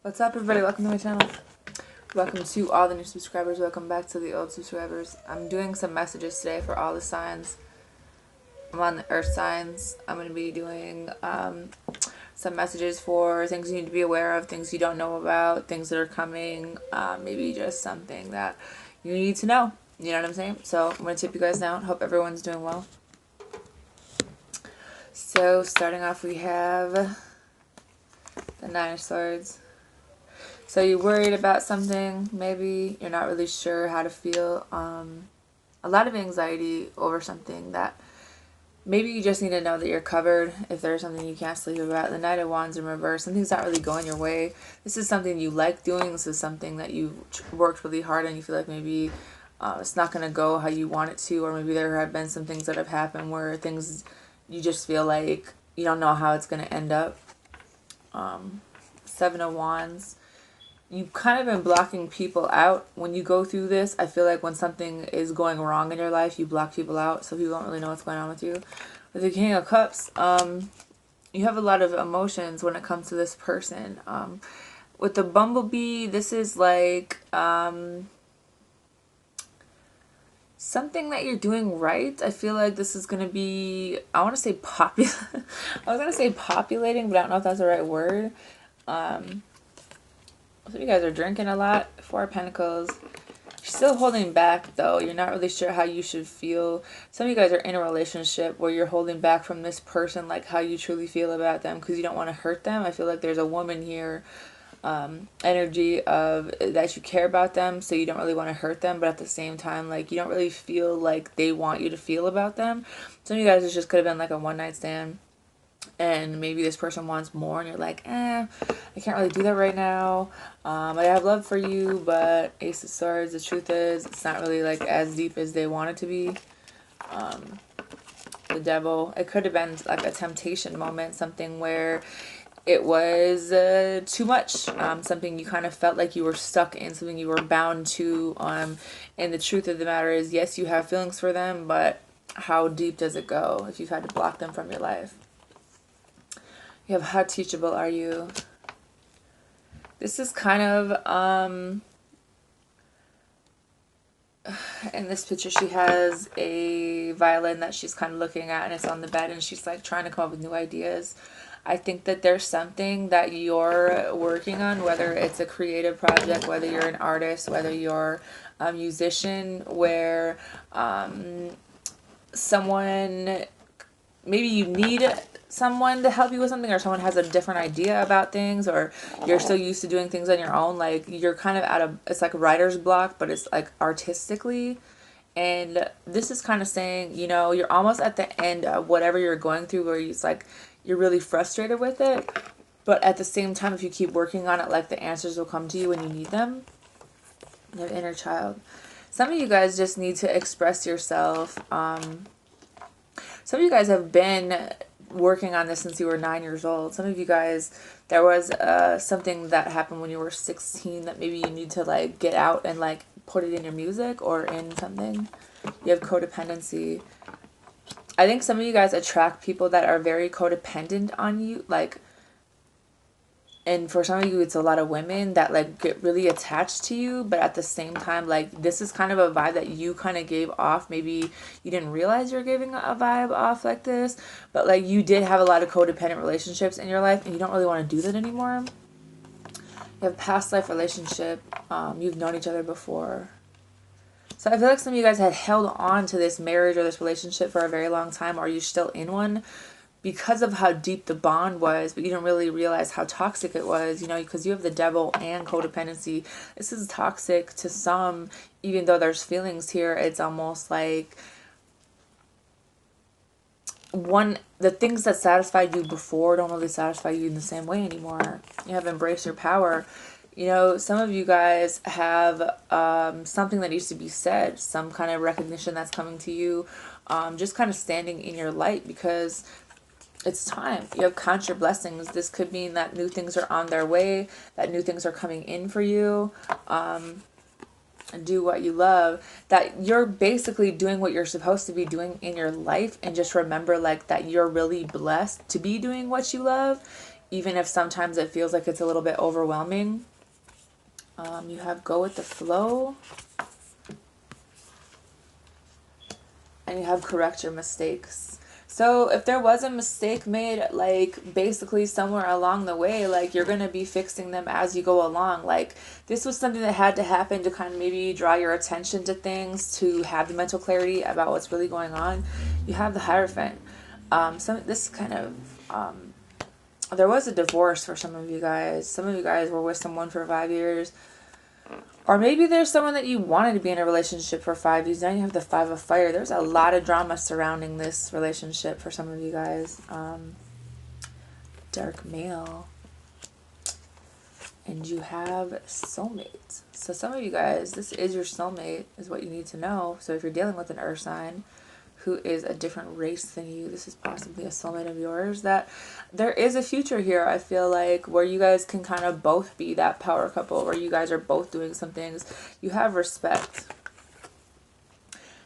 What's up, everybody? Welcome to my channel. Welcome to all the new subscribers. Welcome back to the old subscribers. I'm doing some messages today for all the signs. I'm on the earth signs. I'm going to be doing some messages for things you need to be aware of, things you don't know about, things that are coming, maybe just something that you need to know. You know what I'm saying? So I'm going to tip you guys down. Hope everyone's doing well. So starting off, we have the Nine of Swords. So you're worried about something, maybe you're not really sure how to feel. A lot of anxiety over something that maybe you just need to know that you're covered if there's something you can't sleep about. The Knight of Wands in reverse, something's not really going your way. This is something you like doing. This is something that you worked really hard and you feel like maybe it's not going to go how you want it to, or maybe there have been some things that have happened where things you just feel like you don't know how it's going to end up. Seven of Wands. You've kind of been blocking people out when you go through this. I feel like when something is going wrong in your life, you block people out, so people don't really know what's going on with you. With the King of Cups, you have a lot of emotions when it comes to this person. With the Bumblebee, this is like something that you're doing right. I feel like this is going to be, I want to say popular. I was going to say populating, but I don't know if that's the right word. So you guys are drinking a lot. Four of Pentacles. You're still holding back, though. You're not really sure how you should feel. Some of you guys are in a relationship where you're holding back from this person, like how you truly feel about them, because you don't want to hurt them. I feel like there's a woman here, energy of that you care about them, so you don't really want to hurt them, but at the same time, like, you don't really feel like they want you to feel about them. Some of you guys, it just could have been like a one-night stand. And maybe this person wants more and you're like, I can't really do that right now. I have love for you, but Ace of Swords, the truth is, it's not really like as deep as they want it to be. The Devil, it could have been like a temptation moment, something where it was too much, something you kind of felt like you were stuck in, something you were bound to. And the truth of the matter is, yes, you have feelings for them, but how deep does it go if you've had to block them from your life? You have how teachable are you? This is kind of, in this picture she has a violin that she's kind of looking at, and it's on the bed, and she's like trying to come up with new ideas. I think that there's something that you're working on, whether it's a creative project, whether you're an artist, whether you're a musician, where someone, maybe you need someone to help you with something, or someone has a different idea about things, or you're so used to doing things on your own, like you're kind of at a, it's like writer's block, but it's like artistically. And this is kind of saying, you know, you're almost at the end of whatever you're going through, where it's like you're really frustrated with it, but at the same time, if you keep working on it, like the answers will come to you when you need them. You have inner child. Some of you guys just need to express yourself. Some of you guys have been working on this since you were 9 years old. Some of you guys, there was something that happened when you were 16 that maybe you need to like get out and like put it in your music or in something. You have codependency. I think some of you guys attract people that are very codependent on you, like, and for some of you, it's a lot of women that like get really attached to you, but at the same time, like, this is kind of a vibe that you kind of gave off. Maybe you didn't realize you're giving a vibe off like this, but like you did have a lot of codependent relationships in your life, and you don't really want to do that anymore. You have past life relationship. You've known each other before. So I feel like some of you guys had held on to this marriage or this relationship for a very long time, or you're still in one, because of how deep the bond was, but you didn't really realize how toxic it was, you know, because you have the Devil and codependency. This is toxic to some, even though there's feelings here. It's almost like the things that satisfied you before don't really satisfy you in the same way anymore. You have embraced your power. You know, some of you guys have something that needs to be said, some kind of recognition that's coming to you, just kind of standing in your light, because it's time. You have count your blessings. This could mean that new things are on their way, that new things are coming in for you. Do what you love, that you're basically doing what you're supposed to be doing in your life, and just remember like that you're really blessed to be doing what you love. even if sometimes it feels like it's a little bit overwhelming. You have go with the flow. And you have correct your mistakes. So if there was a mistake made, like basically somewhere along the way, like you're going to be fixing them as you go along. Like this was something that had to happen to kind of maybe draw your attention to things, to have the mental clarity about what's really going on. You have the Hierophant. This kind of, there was a divorce for some of you guys. Some of you guys were with someone for 5 years. Or maybe there's someone that you wanted to be in a relationship for 5 years. Now you have the Five of Fire. There's a lot of drama surrounding this relationship for some of you guys. Dark Male. And you have soulmate. So some of you guys, this is your soulmate, is what you need to know. So if you're dealing with an earth sign who is a different race than you, this is possibly a soulmate of yours. That there is a future here, I feel like, where you guys can kind of both be that power couple, where you guys are both doing some things. You have respect.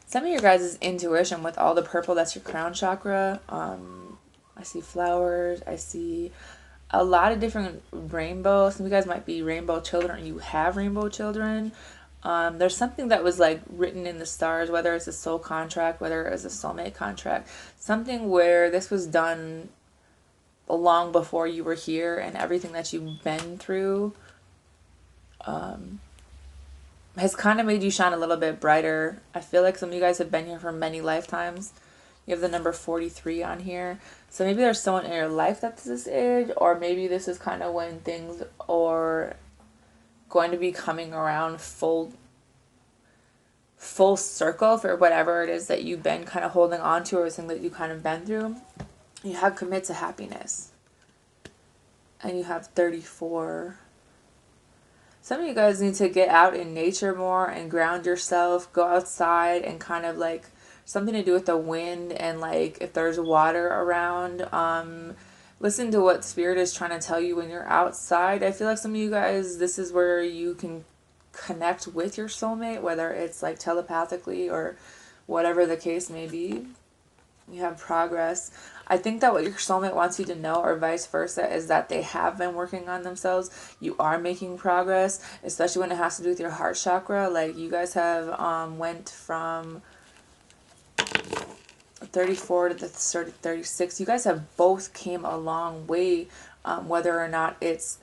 Some of your guys' intuition with all the purple, that's your crown chakra. I see flowers. I see a lot of different rainbows. Some of you guys might be rainbow children, or you have rainbow children. There's something that was like written in the stars, whether it's a soul contract, whether it was a soulmate contract, something where this was done long before you were here, and everything that you've been through has kind of made you shine a little bit brighter. I feel like some of you guys have been here for many lifetimes. You have the number 43 on here. So maybe there's someone in your life that's this age, or maybe this is kind of when things are going to be coming around full circle for whatever it is that you've been kind of holding on to, or something that you kind of been through. You have commit to happiness. And you have 34. Some of you guys need to get out in nature more and ground yourself. Go outside and kind of like something to do with the wind, and like if there's water around, listen to what spirit is trying to tell you when you're outside. I feel like some of you guys, this is where you can connect with your soulmate, whether it's like telepathically or whatever the case may be. You have progress. I think that what your soulmate wants you to know, or vice versa, is that they have been working on themselves. You are making progress, especially when it has to do with your heart chakra. Like you guys have went from 34 to the 36. You guys have both came a long way, whether or not it's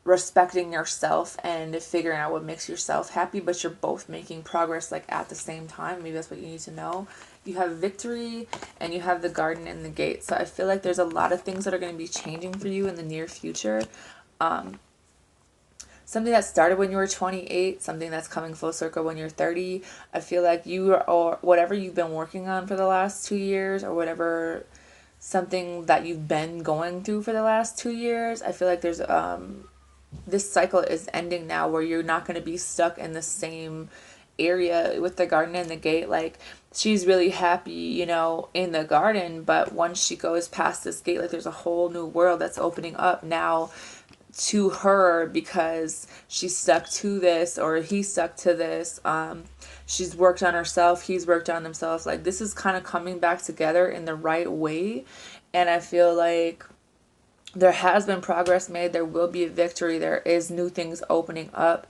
respecting yourself and figuring out what makes yourself happy, but you're both making progress like at the same time. Maybe that's what you need to know. You have victory, and you have the garden and the gate. So I feel like there's a lot of things that are going to be changing for you in the near future. Something that started when you were 28, something that's coming full circle when you're 30. I feel like you are, or whatever you've been working on for the last 2 years, or whatever, something that you've been going through for the last 2 years. I feel like there's this cycle is ending now, where you're not going to be stuck in the same area with the garden and the gate. Like she's really happy, you know, in the garden, but once she goes past this gate, like there's a whole new world that's opening up now to her, because she's stuck to this, or he's stuck to this. She's worked on herself, he's worked on himself. Like this is kind of coming back together in the right way, and I feel like there has been progress made. There will be a victory. There is new things opening up.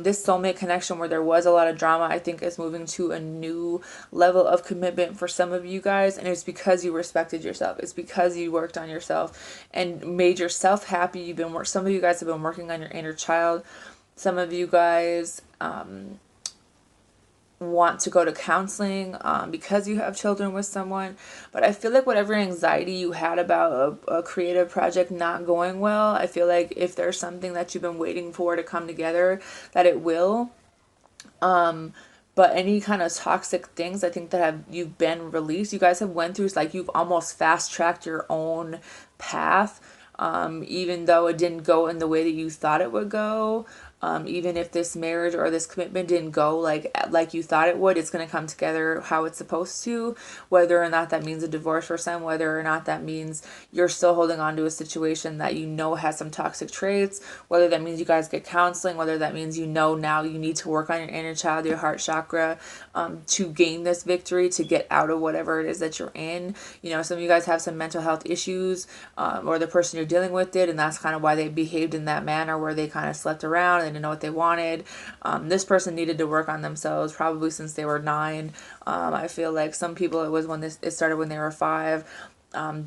This soulmate connection, where there was a lot of drama, I think is moving to a new level of commitment for some of you guys. And it's because you respected yourself. It's because you worked on yourself and made yourself happy. Some of you guys have been working on your inner child. Some of you guys want to go to counseling because you have children with someone. But I feel like whatever anxiety you had about a creative project not going well, I feel like if there's something that you've been waiting for to come together, that it will. But any kind of toxic things, I think that you've been released. You guys have went through, like you've almost fast tracked your own path, even though it didn't go in the way that you thought it would go. Even if this marriage or this commitment didn't go like you thought it would, it's going to come together how it's supposed to. Whether or not that means a divorce for some, whether or not that means you're still holding on to a situation that you know has some toxic traits, whether that means you guys get counseling, whether that means you know now you need to work on your inner child, your heart chakra, to gain this victory, to get out of whatever it is that you're in. You know, some of you guys have some mental health issues, or the person you're dealing with did, and that's kind of why they behaved in that manner where they kind of slept around and they didn't know what they wanted. This person needed to work on themselves probably since they were 9. I feel like some people, it was when it started when they were 5.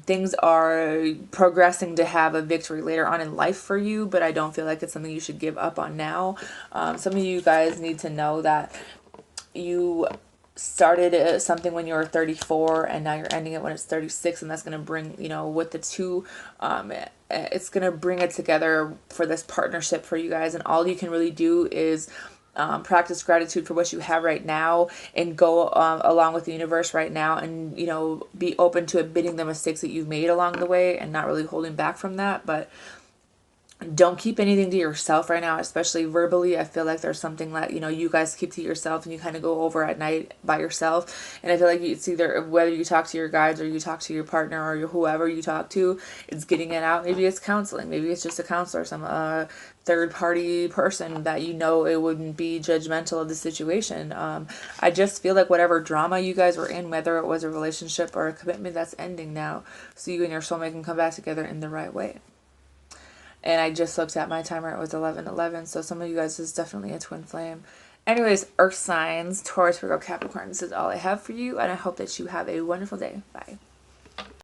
Things are progressing to have a victory later on in life for you, but I don't feel like it's something you should give up on now. Some of you guys need to know that you started something when you were 34 and now you're ending it when it's 36, and that's going to bring, you know, with the 2, it's going to bring it together for this partnership for you guys. And all you can really do is practice gratitude for what you have right now, and go along with the universe right now, and, you know, be open to admitting the mistakes that you've made along the way and not really holding back from that. But don't keep anything to yourself right now, especially verbally. I feel like there's something that, you know, you guys keep to yourself and you kind of go over at night by yourself. And I feel like it's either whether you talk to your guides or you talk to your partner or whoever you talk to, it's getting it out. Maybe it's counseling. Maybe it's just a counselor, some third party person that, you know, it wouldn't be judgmental of the situation. I just feel like whatever drama you guys were in, whether it was a relationship or a commitment, that's ending now. So you and your soulmate can come back together in the right way. And I just looked at my timer. It was 11:11. So some of you guys is definitely a twin flame. Anyways, earth signs, Taurus, Virgo, Capricorn. This is all I have for you. And I hope that you have a wonderful day. Bye.